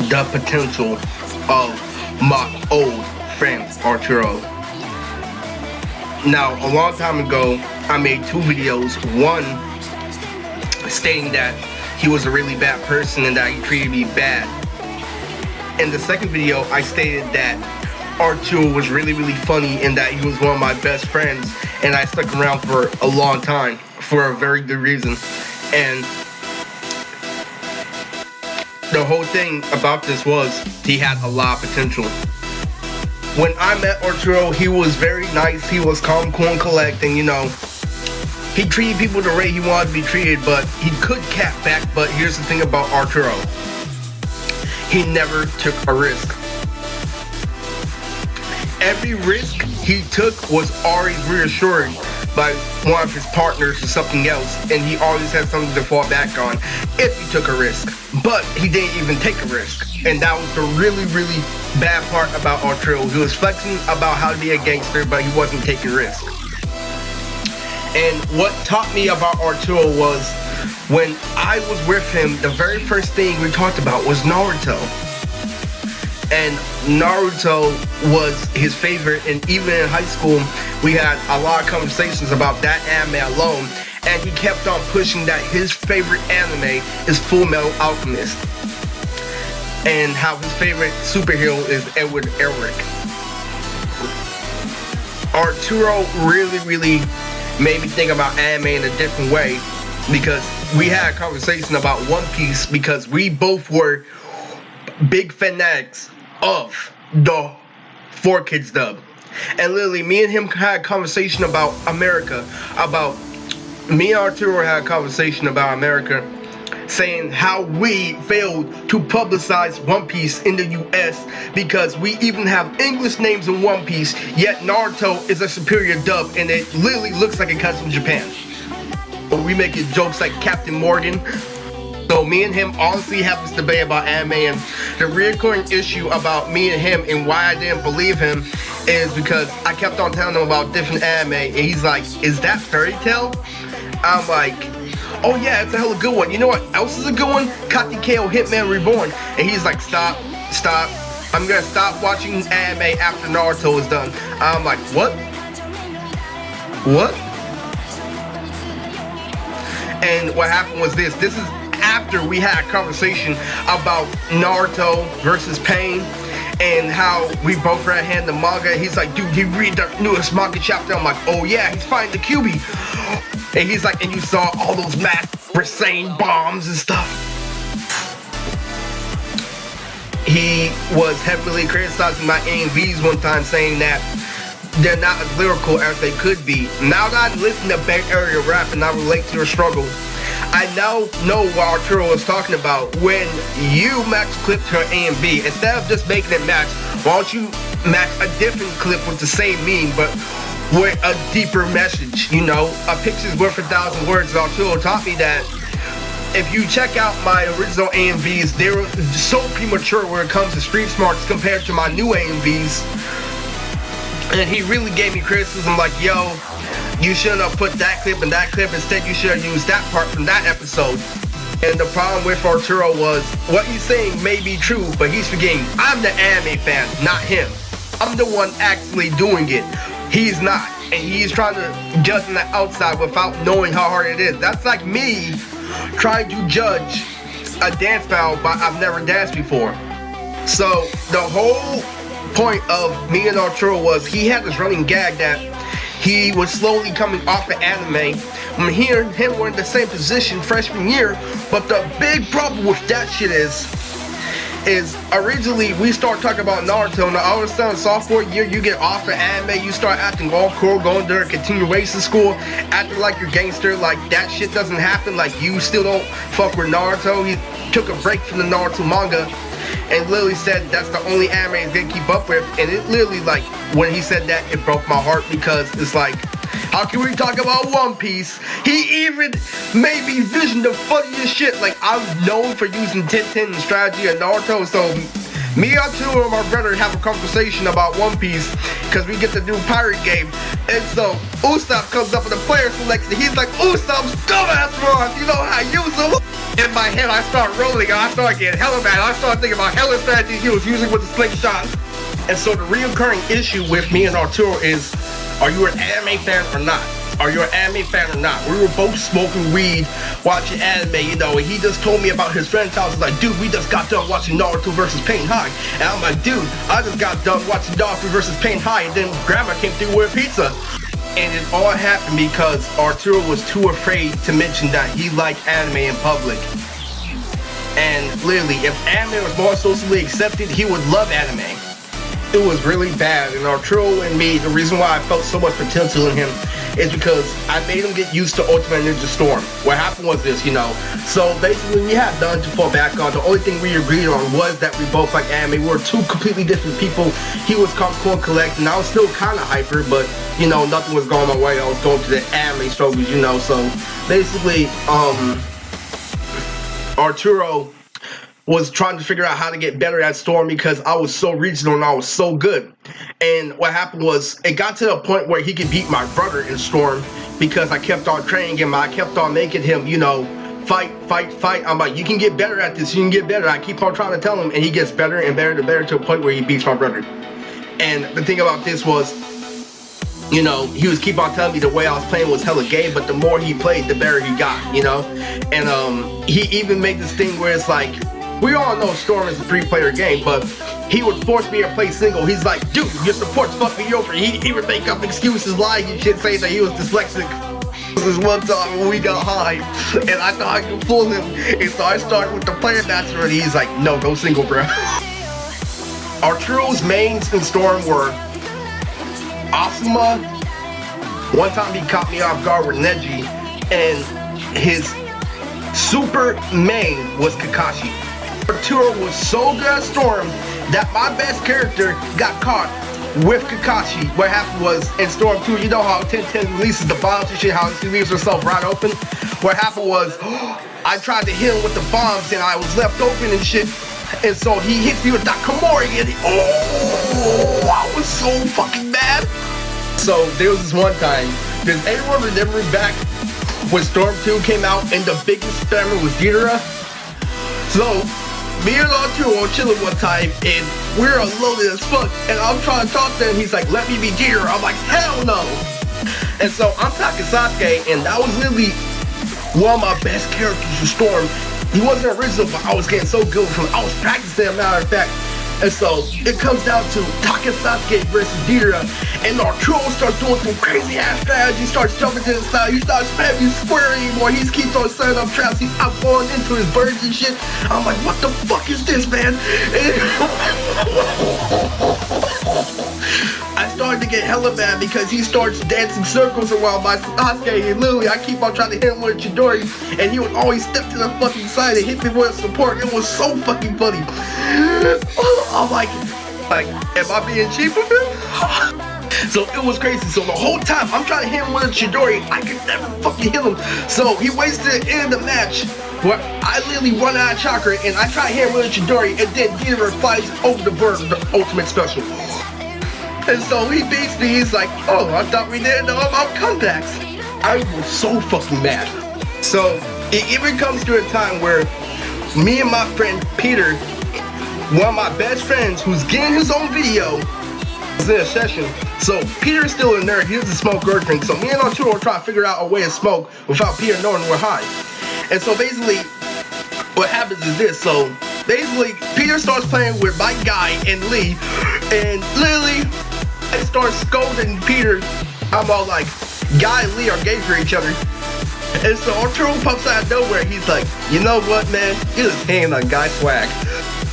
the potential of my old friend Arturo. Now, a long time ago, I made two videos. One stating that he was a really bad person and that he treated me bad. In the second video, I stated that Arturo was really funny and that he was one of my best friends, and I stuck around for a long time for a very good reason. And the whole thing about this was he had a lot of potential. When I met Arturo, he was very nice. He was calm, cool, and collect, and he treated people the way he wanted to be treated, but he could cap back. But here's the thing about Arturo. He never took a risk. Every risk he took was always reassured by one of his partners or something else, and he always had something to fall back on if he took a risk. But he didn't even take a risk, and that was the really bad part about Arturo. He was flexing about how to be a gangster, but he wasn't taking risks. And what taught me about Arturo was when I was with him, the very first thing we talked about was Naruto. And Naruto was his favorite, and even in high school, we had a lot of conversations about that anime alone, and he kept on pushing that his favorite anime is Full Metal Alchemist, and how his favorite superhero is Edward Elric. Arturo really made me think about anime in a different way, because we had a conversation about One Piece, because we both were big fanatics of the 4Kids dub. And literally, me and him had a conversation about America, me and Arturo had a conversation about America, saying how we failed to publicize One Piece in the US, because we even have English names in One Piece, yet Naruto is a superior dub, and it literally looks like it comes from Japan. But we making jokes like Captain Morgan. So me and him honestly have this debate about anime, and the recurring issue about me and him and why I didn't believe him is because I kept on telling him about different anime, and he's like, is that Fairy Tail? I'm like, oh yeah, it's a hella good one. You know what else is a good one? Katekyo Hitman Reborn. And he's like, stop. I'm gonna stop watching anime after Naruto is done. I'm like, what? And what happened was this is after we had a conversation about Naruto versus Pain, and how we both read hand the manga. He's like, dude, you read the newest manga chapter? I'm like, oh yeah, he's fighting the QB. And he's like, and you saw all those mass insane bombs and stuff. He was heavily criticizing my AMVs one time, saying that they're not as lyrical as they could be. Now that I listen to Bay Area rap and I relate to your struggle, I now know what Arturo is talking about. When you match clip to an A and B, instead of just making it match, why don't you match a different clip with the same meaning, but with a deeper message? A picture's worth 1,000 words. Arturo taught me that if you check out my original AMVs, they were so premature when it comes to street smarts compared to my new AMVs. And he really gave me criticism like, yo, you shouldn't have put that clip in that clip. Instead, you should have used that part from that episode. And the problem with Arturo was, what he's saying may be true, but he's forgetting I'm the anime fan, not him. I'm the one actually doing it. He's not. And he's trying to judge on the outside without knowing how hard it is. That's like me trying to judge a dance battle, but I've never danced before. So the whole point of me and Arturo was he had this running gag that he was slowly coming off of anime. I'm hearing him were in the same position freshman year, but the big problem with that shit is originally we start talking about Naruto, and all of a sudden sophomore year you get off of anime, you start acting all cool, going to a continuation school, acting like you're gangster, like that shit doesn't happen, like you still don't fuck with Naruto. He took a break from the Naruto manga and literally said that's the only anime he's gonna keep up with, and it literally, like, when he said that, it broke my heart, because it's like, how can we talk about One Piece? He even made me vision the funniest shit. Like, I'm known for using Tintin and strategy and Naruto, so me and Arturo and my brother have a conversation about One Piece, because we get the new pirate game, and so Usopp comes up with a player selection. He's like, Usopp's dumbass wrong, you know how I use him? In my head, I start rolling, and I start getting hella mad. I start thinking about hella strategies he was using with the slingshot. And so the reoccurring issue with me and Arturo is, are you an anime fan or not? Are you an anime fan or not? We were both smoking weed, watching anime, you know, and he just told me about his friend's house. He's like, dude, we just got done watching Naruto versus Pain High. And I'm like, dude, I just got done watching Naruto versus Pain High, and then grandma came through with pizza. And it all happened because Arturo was too afraid to mention that he liked anime in public. And literally, if anime was more socially accepted, he would love anime. It was really bad, and Arturo and me, the reason why I felt so much potential in him is because I made him get used to Ultimate Ninja Storm. What happened was this, you know, so basically we had none to fall back on. The only thing we agreed on was that we both like anime. We were two completely different people. He was cool and collect, and I was still kind of hyper, but, you know, nothing was going my way. I was going to the anime struggles, you know, so basically, Arturo was trying to figure out how to get better at Storm because I was so regional and I was so good. And what happened was, it got to the point where he could beat my brother in Storm because I kept on training him. I kept on making him, you know, fight. I'm like, you can get better at this, you can get better. I keep on trying to tell him, and he gets better and better and better to a point where he beats my brother. And the thing about this was, you know, he was keep on telling me the way I was playing was hella gay, but the more he played, the better he got, you know? And he even made this thing where it's like, we all know Storm is a 3-player game, but he would force me to play single. He's like, dude, your support's fucking me over. He would make up excuses, lying and shit, saying that he was dyslexic. This is one time when we got high, and I thought I could fool him, and so I started with the player master, and he's like, no, go single, bro. Arturo's mains in Storm were Asuma. One time he caught me off guard with Neji, and his super main was Kakashi. Arturo was so good at Storm that my best character got caught with Kakashi. What happened was, in Storm 2, you know how 10-10 releases the bombs and shit, how she leaves herself right open? What happened was, I tried to hit him with the bombs and I was left open and shit. And so he hits me with that Komori and I was so fucking mad. So there was this one time, does anyone remember back when Storm 2 came out and the biggest spammer was Ghidorah? So me and Arturo were chilling one time and we're loaded as fuck, and I'm trying to talk to him. He's like, let me be Ghidorah. I'm like, hell no. And so I'm talking Sasuke, and that was literally one of my best characters for Storm. He wasn't original, but I was getting so good with him. I was practicing, matter of fact. And so it comes down to Taka Sasuke versus Ghidorah, and Arturo starts doing some crazy ass strategy. He starts jumping to the side, he starts spamming square anymore. He keeps on setting up traps. I'm falling into his birds and shit. I'm like, what the fuck is this, man? I started to get hella mad because he starts dancing circles around my Sasuke, and literally I keep on trying to hit him with a Chidori, and he would always step to the fucking side and hit me with support. It was so fucking funny. I'm like, am I being cheap with him? So it was crazy. So the whole time I'm trying to hit him with a Chidori, I could never fucking hit him. So he waits to the end of the match where I literally run out of chakra and I try to hit him with a Chidori, and then Ghidorah flies over the bird, the ultimate special. And so he beats me. He's like, oh, I thought we didn't know about comebacks. I was so fucking mad. So it even comes to a time where me and my friend Peter, one of my best friends who's getting his own video, was in a session. So Peter's still a nerd. He doesn't smoke or drink. So me and Arturo are trying to figure out a way to smoke without Peter knowing we're high. And so basically, what happens is this. So basically, Peter starts playing with my guy and Lee, and literally, I start scolding Peter. I'm all like, Guy and Lee are gay for each other. And so Arturo pops out of nowhere. He's like, you know what, man? You're just hanging on Guy swag.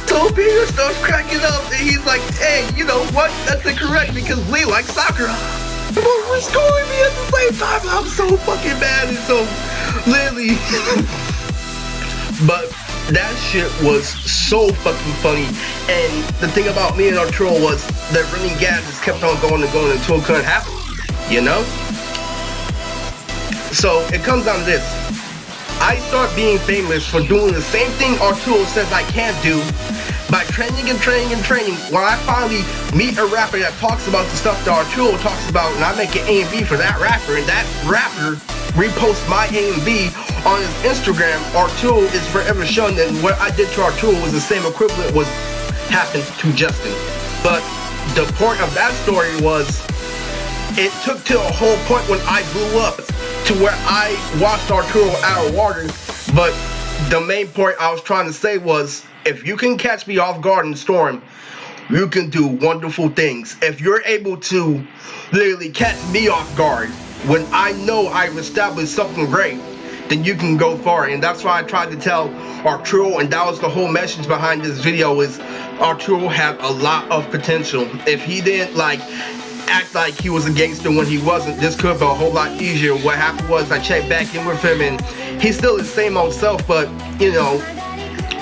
So Peter starts cracking up, and he's like, hey, you know what? That's incorrect because Lee likes soccer. But we're scolding me at the same time. I'm so fucking mad. And so literally, but that shit was so fucking funny. And the thing about me and Arturo was that running gas just kept on going and going until it couldn't happen, you know? So it comes down to this. I start being famous for doing the same thing Arturo says I can't do by training and training and training. When I finally meet a rapper that talks about the stuff that Arturo talks about, and I make an A and B for that rapper, and that rapper reposts my A and B on his Instagram, Arturo is forever showing that what I did to Arturo was the same equivalent was happened to Justin. But the point of that story was, it took to a whole point when I blew up to where I washed Arturo out of water. But the main point I was trying to say was, if you can catch me off guard in the storm, you can do wonderful things. If you're able to literally catch me off guard when I know I've established something great, then you can go far. And that's why I tried to tell Arturo, and that was the whole message behind this video, is Arturo had a lot of potential. If he didn't act like he was a gangster when he wasn't, this could have been a whole lot easier. What happened was, I checked back in with him and he's still his same old self, but you know,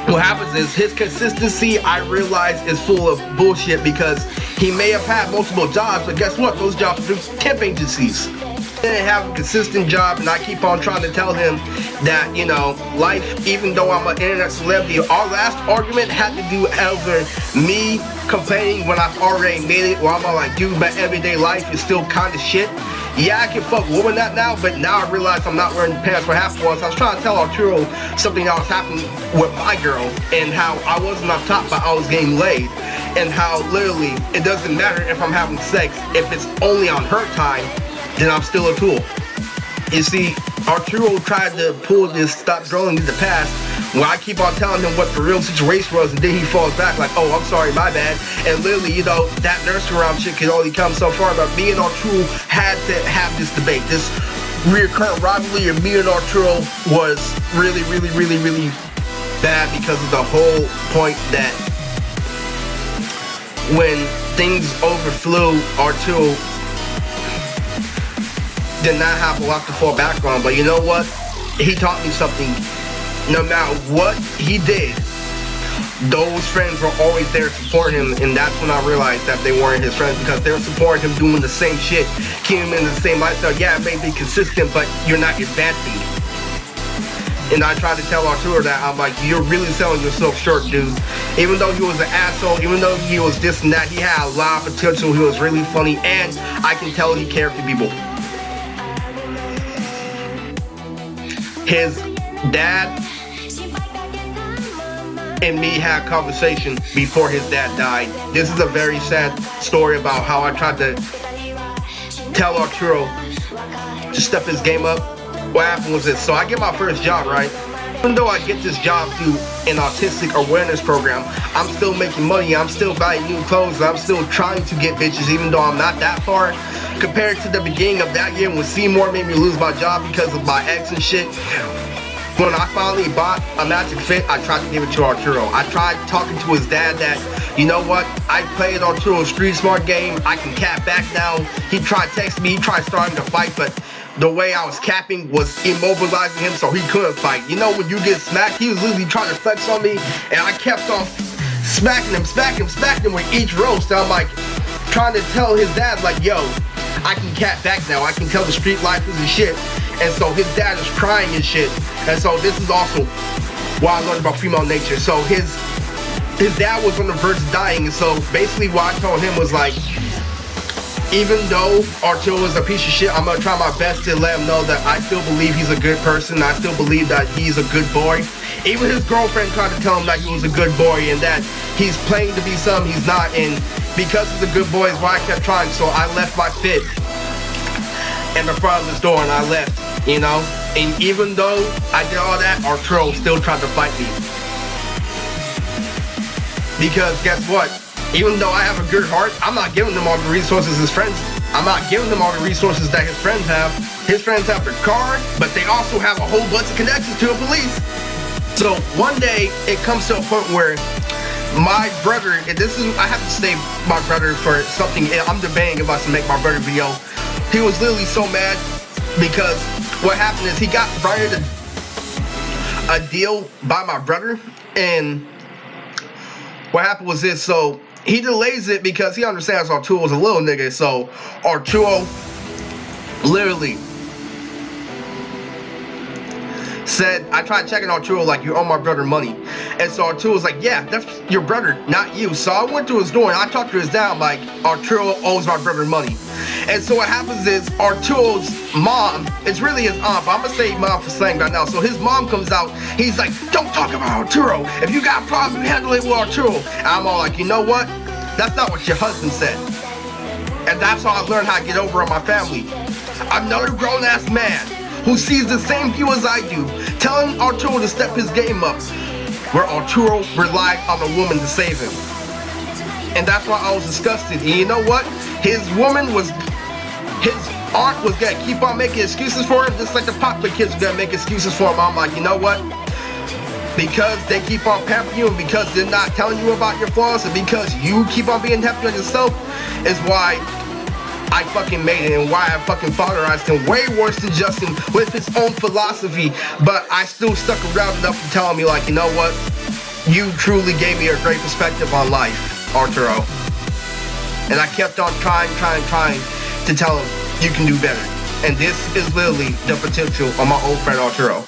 what happens is his consistency, I realize, is full of bullshit, because he may have had multiple jobs, but guess what? Those jobs are temp agencies. He didn't have a consistent job, and I keep on trying to tell him that, you know, life, even though I'm an internet celebrity, our last argument had to do either me complaining when I've already made it, or I'm all like, dude, my everyday life is still kind of shit. Yeah, I can fuck woman that now, but now I realize I'm not wearing pants for half once. I was trying to tell Arturo something that was happening with my girl, and how I wasn't up top, but I was getting laid, and how literally it doesn't matter if I'm having sex. If it's only on her time, then I'm still a tool. You see, Arturo tried to pull this stop dwelling in the past, when I keep on telling him what the real situation was, and then he falls back like, oh, I'm sorry, my bad. And literally, you know, that nursery rhyme shit could only come so far, but me and Arturo had to have this debate. This recurrent rivalry of me and Arturo was really, really, really, really bad, because of the whole point that when things overflew, Arturo did not have a lot to fall back on. But you know what? He taught me something. No matter what he did, those friends were always there to support him, and that's when I realized that they weren't his friends, because they were supporting him doing the same shit, keeping him in the same lifestyle. Yeah, it may be consistent, but you're not advancing. And I tried to tell Arturo that, I'm like, you're really selling yourself short, dude. Even though he was an asshole, even though he was this and that, he had a lot of potential. He was really funny, and I can tell he cared for people. His dad and me had a conversation before his dad died. This is a very sad story about how I tried to tell Arturo to step his game up. What happened was this. So I get my first job, right? Even though I get this job through an autistic awareness program, I'm still making money, I'm still buying new clothes, I'm still trying to get bitches, even though I'm not that far. Compared to the beginning of that year when Seymour made me lose my job because of my ex and shit. When I finally bought a Magic Fit, I tried to give it to Arturo. I tried talking to his dad that, you know what, I played Arturo's street smart game, I can cap back now. He tried texting me, he tried starting to fight, but the way I was capping was immobilizing him so he couldn't fight. You know, when you get smacked, he was literally trying to flex on me, and I kept on smacking him with each roast. And I'm like, trying to tell his dad, like, yo, I can cap back now, I can tell the street life is a shit. And so his dad is crying and shit. And so this is also why I learned about female nature. So his dad was on the verge of dying, and so basically what I told him was like, even though Arturo is a piece of shit, I'm gonna try my best to let him know that I still believe he's a good person. I still believe that he's a good boy. Even his girlfriend tried to tell him that he was a good boy and that he's playing to be something he's not. And because he's a good boy is why I kept trying. So I left my fit in the front of his door and I left, you know. And even though I did all that, Arturo still tried to fight me. Because guess what? Even though I have a good heart, I'm not giving them all the resources his friends. I'm not giving them all the resources that his friends have. His friends have their car, but they also have a whole bunch of connections to the police. So one day it comes to a point where my brother, and this is, I have to say my brother for something, I'm debating about to make my brother video. He was literally so mad because what happened is he got fired a deal by my brother, and what happened was this. So he delays it because he understands Arturo was a little nigga. So Arturo literally said, I tried checking Arturo like, you owe my brother money. And so Arturo was like, yeah, that's your brother, not you. So I went to his door and I talked to his dad like, Arturo owes my brother money. And so what happens is Arturo's mom, it's really his aunt, but I'm gonna say mom for slang right now. So his mom comes out, he's like, don't talk about Arturo. If you got a problem, you handle it with Arturo. And I'm all like, you know what? That's not what your husband said. And that's how I learned how to get over on my family. Another grown-ass man who sees the same view as I do, telling Arturo to step his game up, where Arturo relied on a woman to save him. And that's why I was disgusted. And you know what? His aunt was gonna keep on making excuses for him, just like the popular kids were gonna make excuses for him. I'm like, you know what? Because they keep on pampering you, and because they're not telling you about your flaws, and because you keep on being happy on yourself, is why I fucking made it, and why I fucking fatherized him way worse than Justin with his own philosophy. But I still stuck around enough to tell me, like, you know what? You truly gave me a great perspective on life, Arturo. And I kept on trying to tell him, you can do better. And this is literally the potential of my old friend Arturo.